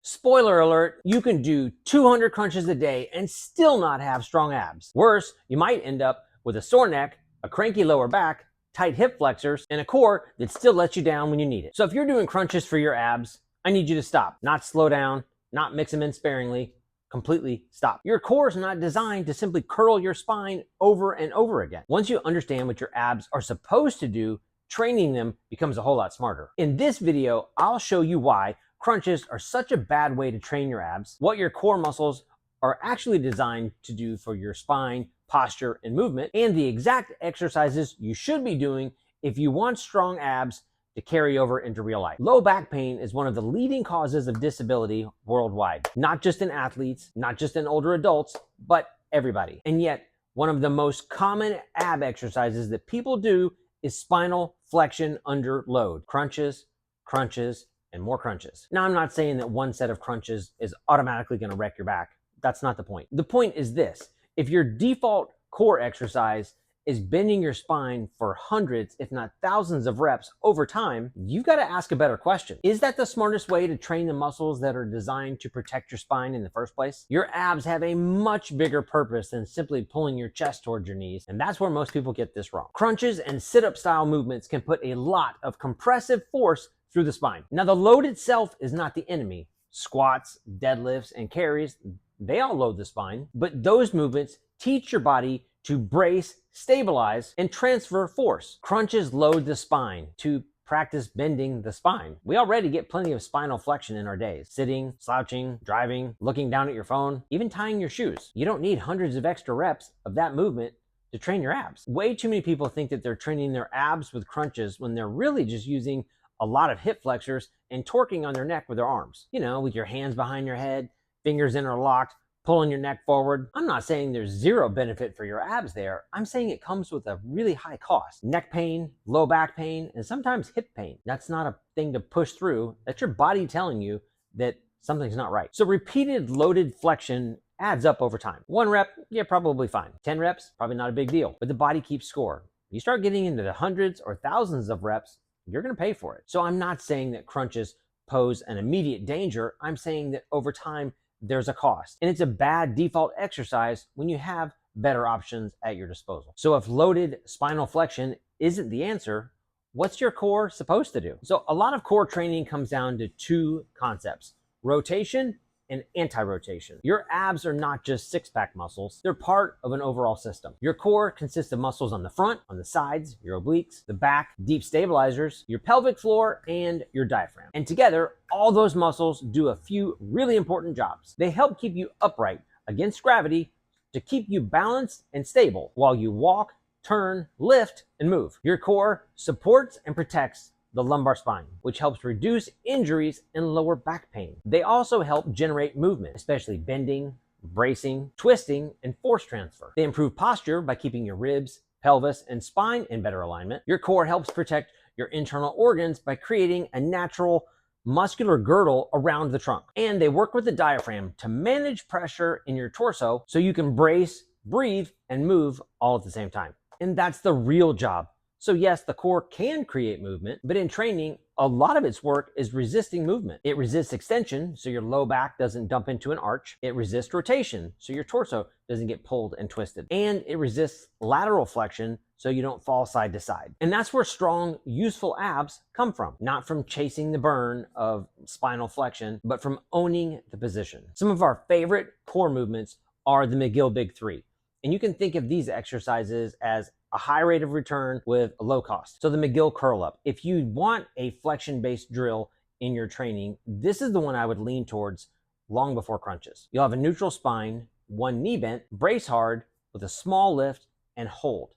Spoiler alert, you can do 200 crunches a day and still not have strong abs. Worse, you might end up with a sore neck, a cranky lower back, tight hip flexors, and a core that still lets you down when you need it. So if you're doing crunches for your abs, I need you to stop, not slow down, not mix them in sparingly, completely stop. Your core is not designed to simply curl your spine over and over again. Once you understand what your abs are supposed to do, training them becomes a whole lot smarter. In this video, I'll show you why crunches are such a bad way to train your abs, what your core muscles are actually designed to do for your spine, posture, and movement, and the exact exercises you should be doing if you want strong abs to carry over into real life. Low back pain is one of the leading causes of disability worldwide, not just in athletes, not just in older adults, but everybody. And yet, one of the most common ab exercises that people do is spinal flexion under load. Crunches, crunches, and more crunches. Now, I'm not saying that one set of crunches is automatically going to wreck your back. That's not the point. The point is this: if your default core exercise is bending your spine for hundreds, if not thousands of reps over time, you've got to ask a better question. Is that the smartest way to train the muscles that are designed to protect your spine in the first place? Your abs have a much bigger purpose than simply pulling your chest towards your knees, and that's where most people get this wrong. Crunches and sit-up style movements can put a lot of compressive force through the spine. Now, the load itself is not the enemy. Squats, deadlifts, and carries, they all load the spine, but those movements teach your body to brace, stabilize, and transfer force. Crunches load the spine to practice bending the spine. We already get plenty of spinal flexion in our days. Sitting, slouching, driving, looking down at your phone, even tying your shoes. You don't need hundreds of extra reps of that movement to train your abs. Way too many people think that they're training their abs with crunches when they're really just using a lot of hip flexors and torquing on their neck with their arms. You know, with your hands behind your head, fingers interlocked, pulling your neck forward. I'm not saying there's zero benefit for your abs there. I'm saying it comes with a really high cost. Neck pain, low back pain, and sometimes hip pain. That's not a thing to push through. That's your body telling you that something's not right. So repeated loaded flexion adds up over time. 1 rep, yeah, probably fine. 10 reps, probably not a big deal. But the body keeps score. You start getting into the hundreds or thousands of reps, you're going to pay for it. So I'm not saying that crunches pose an immediate danger. I'm saying that over time, there's a cost. And it's a bad default exercise when you have better options at your disposal. So if loaded spinal flexion isn't the answer, what's your core supposed to do? So a lot of core training comes down to 2 concepts: rotation and anti-rotation. Your abs are not just six-pack muscles. They're part of an overall system. Your core consists of muscles on the front, on the sides, your obliques, the back, deep stabilizers, your pelvic floor, and your diaphragm. And together, all those muscles do a few really important jobs. They help keep you upright against gravity to keep you balanced and stable while you walk, turn, lift, and move. Your core supports and protects the lumbar spine, which helps reduce injuries and lower back pain. They also help generate movement, especially bending, bracing, twisting, and force transfer. They improve posture by keeping your ribs, pelvis, and spine in better alignment. Your core helps protect your internal organs by creating a natural muscular girdle around the trunk. And they work with the diaphragm to manage pressure in your torso so you can brace, breathe, and move all at the same time. And that's the real job. So yes, the core can create movement, but in training, a lot of its work is resisting movement. It resists extension, so your low back doesn't dump into an arch. It resists rotation, so your torso doesn't get pulled and twisted. And it resists lateral flexion, so you don't fall side to side. And that's where strong, useful abs come from. Not from chasing the burn of spinal flexion, but from owning the position. Some of our favorite core movements are the McGill Big Three. And you can think of these exercises as a high rate of return with a low cost. So the McGill curl up. If you want a flexion-based drill in your training, this is the one I would lean towards long before crunches. You'll have a neutral spine, 1 knee bent, brace hard with a small lift, and hold.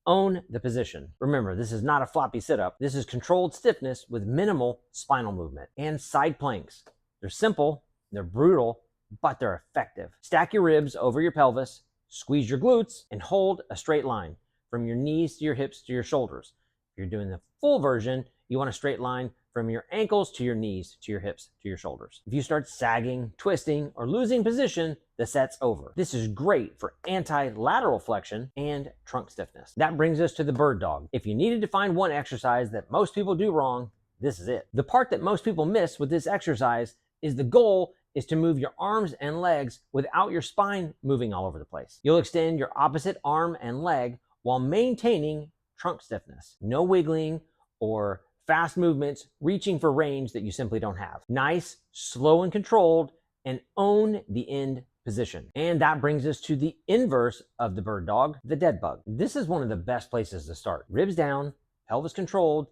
Own the position. Remember, this is not a floppy sit-up. This is controlled stiffness with minimal spinal movement. And side planks. They're simple, they're brutal, but they're effective. Stack your ribs over your pelvis, squeeze your glutes, and hold a straight line from your knees to your hips to your shoulders. If you're doing the full version, you want a straight line from your ankles to your knees to your hips to your shoulders. If you start sagging, twisting, or losing position, the set's over. This is great for anti-lateral flexion and trunk stiffness. That brings us to the bird dog. If you needed to find one exercise that most people do wrong, this is it. The part that most people miss with this exercise is the goal is to move your arms and legs without your spine moving all over the place. You'll extend your opposite arm and leg while maintaining trunk stiffness. No wiggling or fast movements reaching for range that you simply don't have. Nice, slow and controlled, and own the end position. And that brings us to the inverse of the bird dog, the dead bug. This is one of the best places to start. Ribs down, pelvis controlled,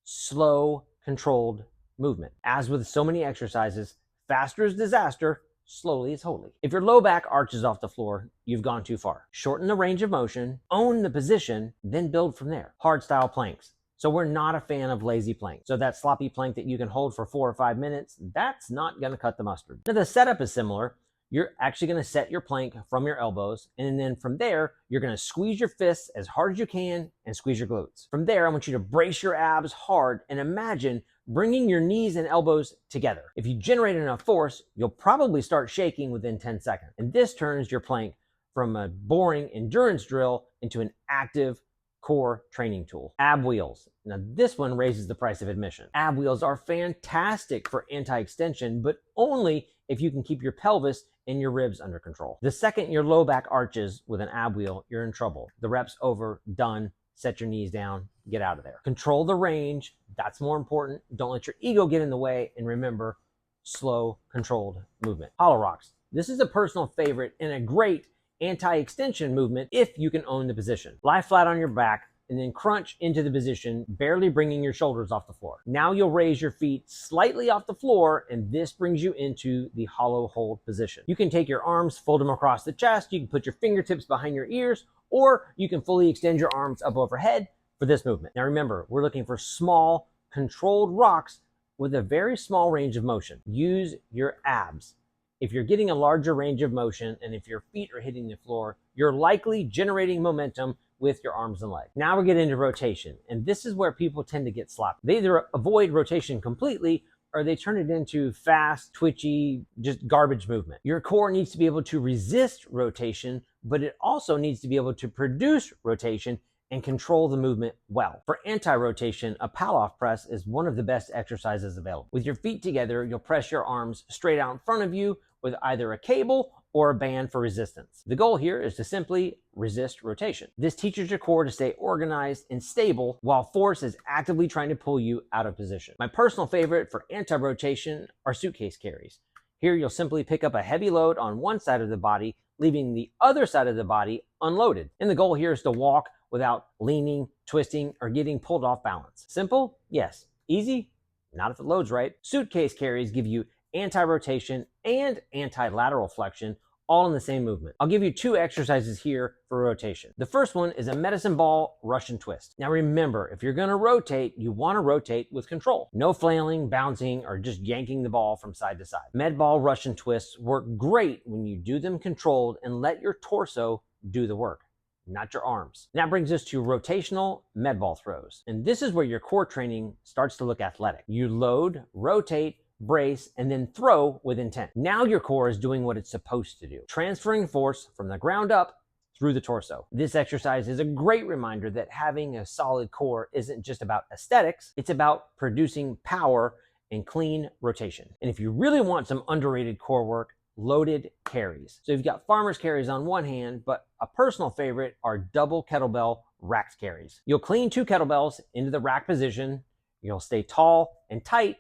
slow, controlled movement. As with so many exercises, faster is disaster, slowly is holy. If your low back arches off the floor, you've gone too far. Shorten the range of motion, own the position, then build from there. Hard style planks. So we're not a fan of lazy plank. So that sloppy plank that you can hold for 4 or 5 minutes, that's not gonna cut the mustard. Now the setup is similar. You're actually gonna set your plank from your elbows, and then from there, you're gonna squeeze your fists as hard as you can and squeeze your glutes. From there, I want you to brace your abs hard and imagine bringing your knees and elbows together. If you generate enough force, you'll probably start shaking within 10 seconds. And this turns your plank from a boring endurance drill into an active core training tool. Ab wheels. Now this one raises the price of admission. Ab wheels are fantastic for anti-extension, but only if you can keep your pelvis and your ribs under control. The second your low back arches with an ab wheel, you're in trouble. The rep's over, done. Set your knees down, get out of there. Control the range, that's more important. Don't let your ego get in the way, and remember, slow, controlled movement. Hollow rocks. This is a personal favorite and a great anti-extension movement if you can own the position. Lie flat on your back and then crunch into the position, barely bringing your shoulders off the floor. Now you'll raise your feet slightly off the floor, and this brings you into the hollow hold position. You can take your arms, fold them across the chest, you can put your fingertips behind your ears, or you can fully extend your arms up overhead for this movement. Now remember, we're looking for small, controlled rocks with a very small range of motion. Use your abs. If you're getting a larger range of motion and if your feet are hitting the floor, you're likely generating momentum with your arms and legs. Now we get into rotation, and this is where people tend to get sloppy. They either avoid rotation completely or they turn it into fast, twitchy, just garbage movement. Your core needs to be able to resist rotation, but it also needs to be able to produce rotation and control the movement well. For anti-rotation, a pal-off press is one of the best exercises available. With your feet together, you'll press your arms straight out in front of you with either a cable or a band for resistance. The goal here is to simply resist rotation. This teaches your core to stay organized and stable while force is actively trying to pull you out of position. My personal favorite for anti-rotation are suitcase carries. Here you'll simply pick up a heavy load on one side of the body, leaving the other side of the body unloaded. And the goal here is to walk without leaning, twisting, or getting pulled off balance. Simple? Yes. Easy? Not if it loads right. Suitcase carries give you anti-rotation and anti-lateral flexion all in the same movement. I'll give you 2 exercises here for rotation. The first one is a medicine ball Russian twist. Now remember, if you're gonna rotate, you wanna rotate with control. No flailing, bouncing, or just yanking the ball from side to side. Med ball Russian twists work great when you do them controlled and let your torso do the work, not your arms. And that brings us to rotational med ball throws. And this is where your core training starts to look athletic. You load, rotate, brace, and then throw with intent. Now your core is doing what it's supposed to do, transferring force from the ground up through the torso. This exercise is a great reminder that having a solid core isn't just about aesthetics, it's about producing power and clean rotation. And if you really want some underrated core work, loaded carries. So you've got farmer's carries on one hand, but a personal favorite are double kettlebell racked carries. You'll clean 2 kettlebells into the rack position, you'll stay tall and tight,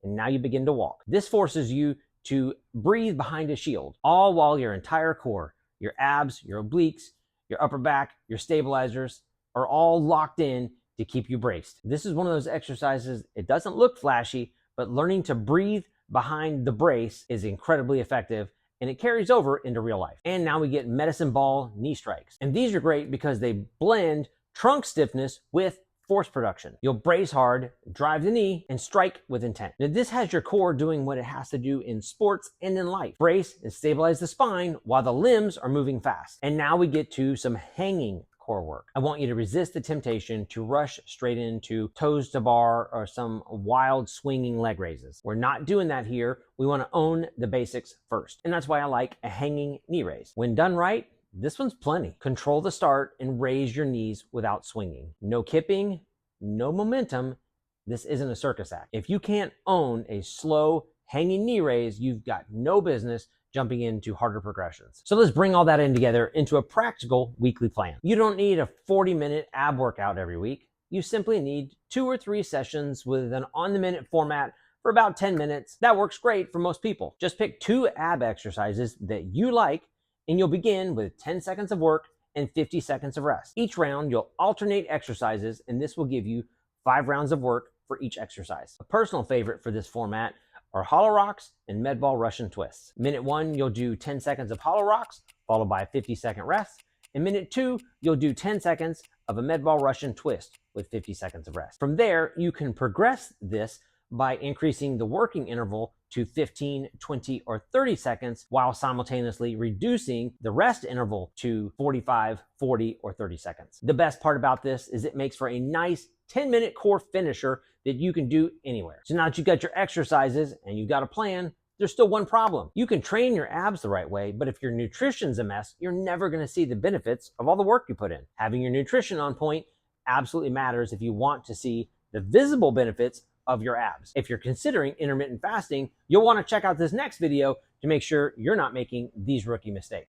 and now you begin to walk. This forces you to breathe behind a shield, all while your entire core, your abs, your obliques, your upper back, your stabilizers are all locked in to keep you braced. This is one of those exercises, it doesn't look flashy, but learning to breathe behind the brace is incredibly effective, and it carries over into real life. And now we get medicine ball knee strikes. And these are great because they blend trunk stiffness with force production. You'll brace hard, drive the knee, and strike with intent. Now this has your core doing what it has to do in sports and in life. Brace and stabilize the spine while the limbs are moving fast. And now we get to some hanging core work. I want you to resist the temptation to rush straight into toes to bar or some wild swinging leg raises. We're not doing that here. We want to own the basics first. And that's why I like a hanging knee raise. When done right, this one's plenty. Control the start and raise your knees without swinging. No kipping, no momentum. This isn't a circus act. If you can't own a slow, hanging knee raise, you've got no business jumping into harder progressions. So let's bring all that in together into a practical weekly plan. You don't need a 40-minute ab workout every week. You simply need 2 or 3 sessions with an on-the-minute format for about 10 minutes. That works great for most people. Just pick 2 ab exercises that you like, and you'll begin with 10 seconds of work and 50 seconds of rest. Each round, you'll alternate exercises, and this will give you 5 rounds of work for each exercise. A personal favorite for this format are hollow rocks and med ball Russian twists. Minute 1, you'll do 10 seconds of hollow rocks, followed by a 50-second rest. In minute 2, you'll do 10 seconds of a med ball Russian twist with 50 seconds of rest. From there, you can progress this by increasing the working interval to 15, 20, or 30 seconds while simultaneously reducing the rest interval to 45, 40, or 30 seconds. The best part about this is it makes for a nice 10-minute core finisher that you can do anywhere. So now that you've got your exercises and you've got a plan, there's still one problem. You can train your abs the right way, but if your nutrition's a mess, you're never going to see the benefits of all the work you put in. Having your nutrition on point absolutely matters if you want to see the visible benefits of your abs. If you're considering intermittent fasting, you'll want to check out this next video to make sure you're not making these rookie mistakes.